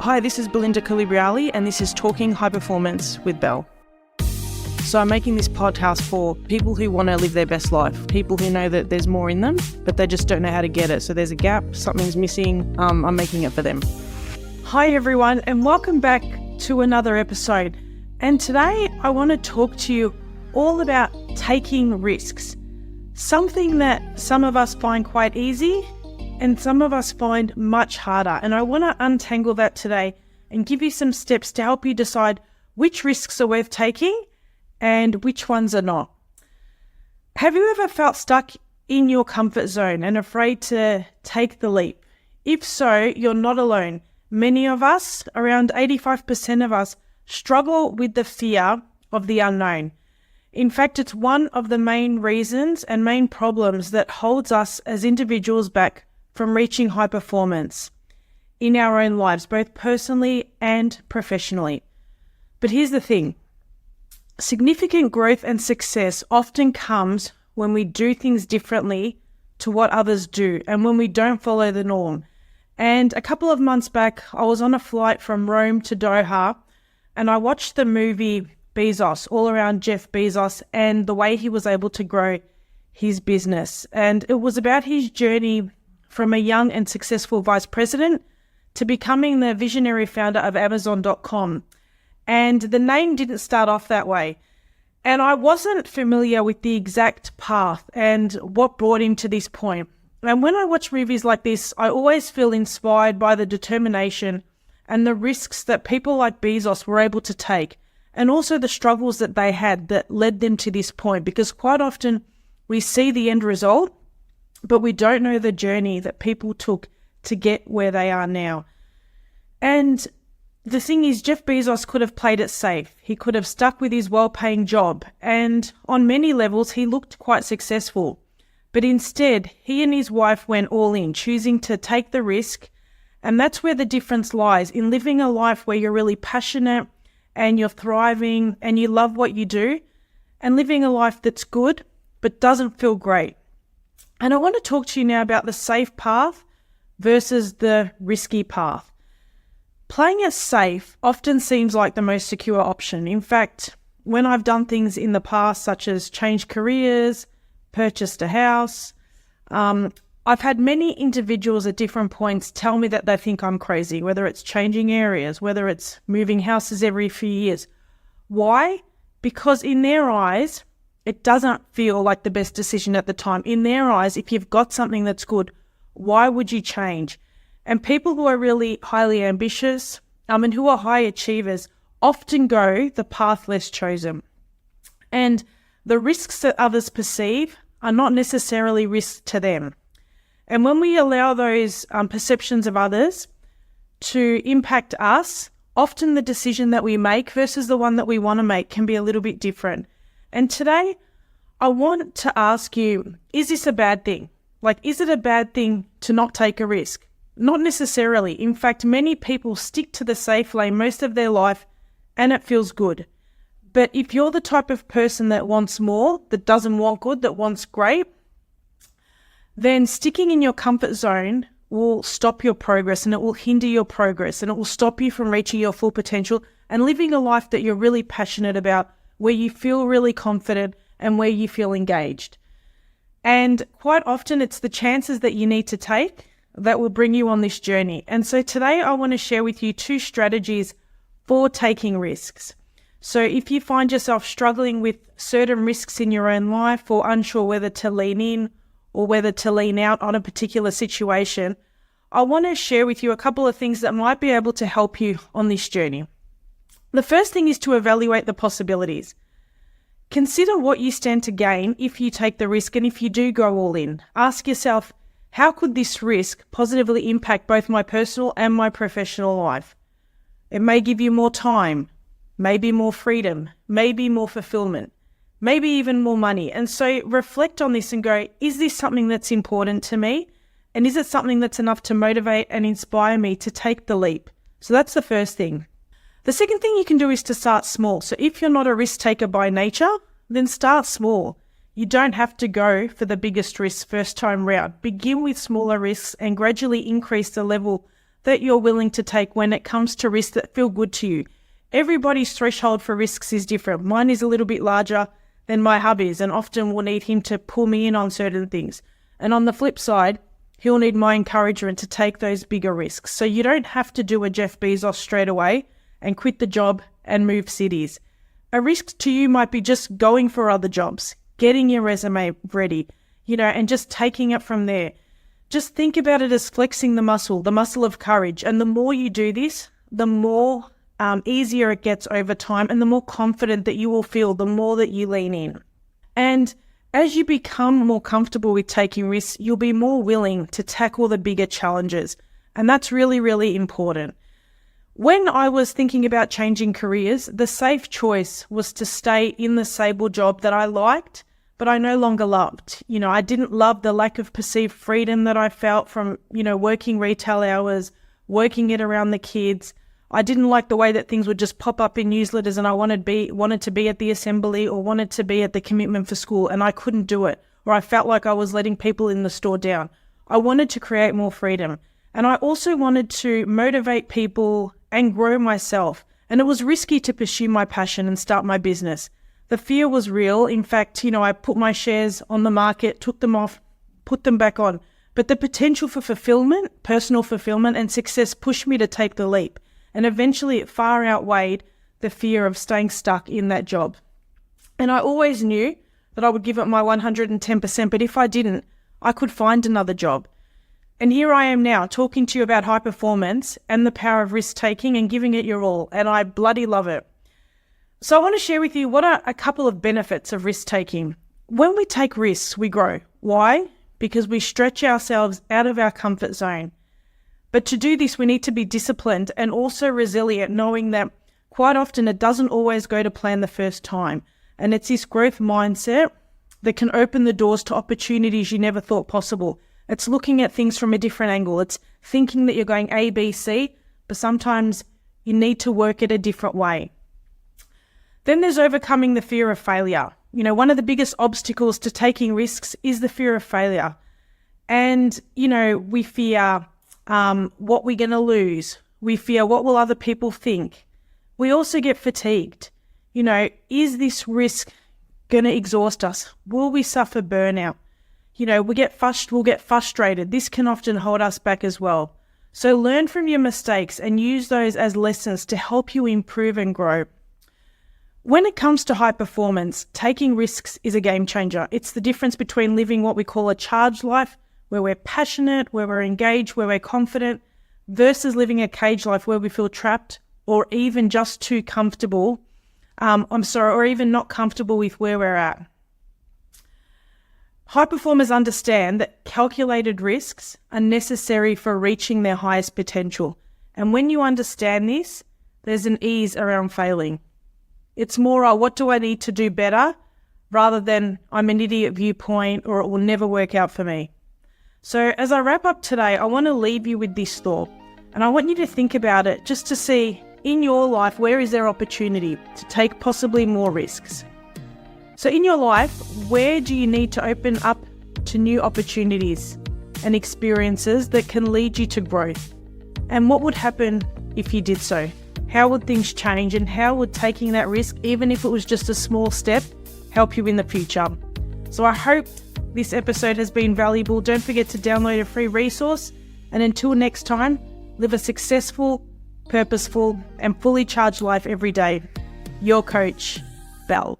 Hi, this is Belinda Colubriale, and this is Talking High Performance with Belle. So I'm making this podcast for people who want to live their best life, people who know that there's more in them, but they just don't know how to get it. So there's a gap, something's missing, I'm making it for them. Hi everyone, and welcome back to another episode. And today I want to talk to you all about taking risks. Something that some of us find quite easy and some of us find much harder. And I want to untangle that today and give you some steps to help you decide which risks are worth taking and which ones are not. Have you ever felt stuck in your comfort zone and afraid to take the leap? If so, you're not alone. Many of us, around 85% of us, struggle with the fear of the unknown. In fact, it's one of the main reasons and main problems that holds us as individuals back from reaching high performance in our own lives, both personally and professionally. But here's the thing. Significant growth and success often comes when we do things differently to what others do and when we don't follow the norm. And a couple of months back, I was on a flight from Rome to Doha, and I watched the movie Bezos, all around Jeff Bezos and the way he was able to grow his business. And it was about his journey from a young and successful vice president to becoming the visionary founder of Amazon.com. And the name didn't start off that way. And I wasn't familiar with the exact path and what brought him to this point. And when I watch movies like this, I always feel inspired by the determination and the risks that people like Bezos were able to take, and also the struggles that they had that led them to this point. Because quite often we see the end result, but we don't know the journey that people took to get where they are now. And the thing is, Jeff Bezos could have played it safe. He could have stuck with his well-paying job, and on many levels he looked quite successful. But instead, he and his wife went all in, choosing to take the risk. And that's where the difference lies, in living a life where you're really passionate and you're thriving and you love what you do, and living a life that's good but doesn't feel great. And I want to talk to you now about the safe path versus the risky path. Playing it safe often seems like the most secure option. In fact, when I've done things in the past, such as changed careers, purchased a house, I've had many individuals at different points tell me that they think I'm crazy, whether it's changing areas, whether it's moving houses every few years. Why? Because in their eyes, it doesn't feel like the best decision at the time. In their eyes, if you've got something that's good, why would you change? And people who are really highly ambitious and who are high achievers often go the path less chosen. And the risks that others perceive are not necessarily risks to them. And when we allow those perceptions of others to impact us, often the decision that we make versus the one that we want to make can be a little bit different. And today, I want to ask you, is this a bad thing? Like, is it a bad thing to not take a risk? Not necessarily. In fact, many people stick to the safe lane most of their life and it feels good. But if you're the type of person that wants more, that doesn't want good, that wants great, then sticking in your comfort zone will stop your progress, and it will hinder your progress, and it will stop you from reaching your full potential and living a life that you're really passionate about, where you feel really confident and where you feel engaged. And quite often it's the chances that you need to take that will bring you on this journey. And so today I want to share with you 2 strategies for taking risks. So if you find yourself struggling with certain risks in your own life, or unsure whether to lean in or whether to lean out on a particular situation, I want to share with you a couple of things that might be able to help you on this journey. The first thing is to evaluate the possibilities. Consider what you stand to gain if you take the risk, and if you do go all in. Ask yourself, how could this risk positively impact both my personal and my professional life? It may give you more time, maybe more freedom, maybe more fulfillment, maybe even more money. And so reflect on this and go, is this something that's important to me? And is it something that's enough to motivate and inspire me to take the leap? So that's the first thing. The second thing you can do is to start small. So if you're not a risk taker by nature, then start small. You don't have to go for the biggest risks first time round. Begin with smaller risks and gradually increase the level that you're willing to take when it comes to risks that feel good to you. Everybody's threshold for risks is different. Mine is a little bit larger than my hubby's, and often will need him to pull me in on certain things. And on the flip side, he'll need my encouragement to take those bigger risks. So you don't have to do a Jeff Bezos straight away and quit the job and move cities. A risk to you might be just going for other jobs, getting your resume ready, and just taking it from there. Just think about it as flexing the muscle of courage. And the more you do this, the more easier it gets over time, and the more confident that you will feel, the more that you lean in. And as you become more comfortable with taking risks, you'll be more willing to tackle the bigger challenges. And that's really, really important. When I was thinking about changing careers, the safe choice was to stay in the stable job that I liked, but I no longer loved. I didn't love the lack of perceived freedom that I felt from, working retail hours, working it around the kids. I didn't like the way that things would just pop up in newsletters and I wanted to be at the assembly or wanted to be at the commitment for school, and I couldn't do it, or I felt like I was letting people in the store down. I wanted to create more freedom, and I also wanted to motivate people and grow myself. And it was risky to pursue my passion and start my business. The fear was real. In fact, I put my shares on the market, took them off, put them back on. But the potential for fulfillment, personal fulfillment and success pushed me to take the leap. And eventually it far outweighed the fear of staying stuck in that job. And I always knew that I would give it my 110%, but if I didn't, I could find another job. And here I am now talking to you about high performance and the power of risk taking and giving it your all. And I bloody love it. So I want to share with you what are a couple of benefits of risk taking. When we take risks, we grow. Why? Because we stretch ourselves out of our comfort zone. But to do this, we need to be disciplined and also resilient, knowing that quite often it doesn't always go to plan the first time. And it's this growth mindset that can open the doors to opportunities you never thought possible. It's looking at things from a different angle. It's thinking that you're going A, B, C, but sometimes you need to work it a different way. Then there's overcoming the fear of failure. One of the biggest obstacles to taking risks is the fear of failure. And, we fear what we're going to lose. We fear what will other people think. We also get fatigued. Is this risk going to exhaust us? Will we suffer burnout? We'll get frustrated. This can often hold us back as well. So learn from your mistakes and use those as lessons to help you improve and grow. When it comes to high performance, taking risks is a game changer. It's the difference between living what we call a charged life, where we're passionate, where we're engaged, where we're confident, versus living a caged life where we feel trapped or even just too comfortable, or even not comfortable with where we're at. High performers understand that calculated risks are necessary for reaching their highest potential. And when you understand this, there's an ease around failing. It's more, what do I need to do better, rather than I'm an idiot viewpoint or it will never work out for me. So as I wrap up today, I want to leave you with this thought. And I want you to think about it just to see in your life, where is there opportunity to take possibly more risks? So in your life, where do you need to open up to new opportunities and experiences that can lead you to growth? And what would happen if you did so? How would things change, and how would taking that risk, even if it was just a small step, help you in the future? So I hope this episode has been valuable. Don't forget to download a free resource. And until next time, live a successful, purposeful, and fully charged life every day. Your coach, Belle.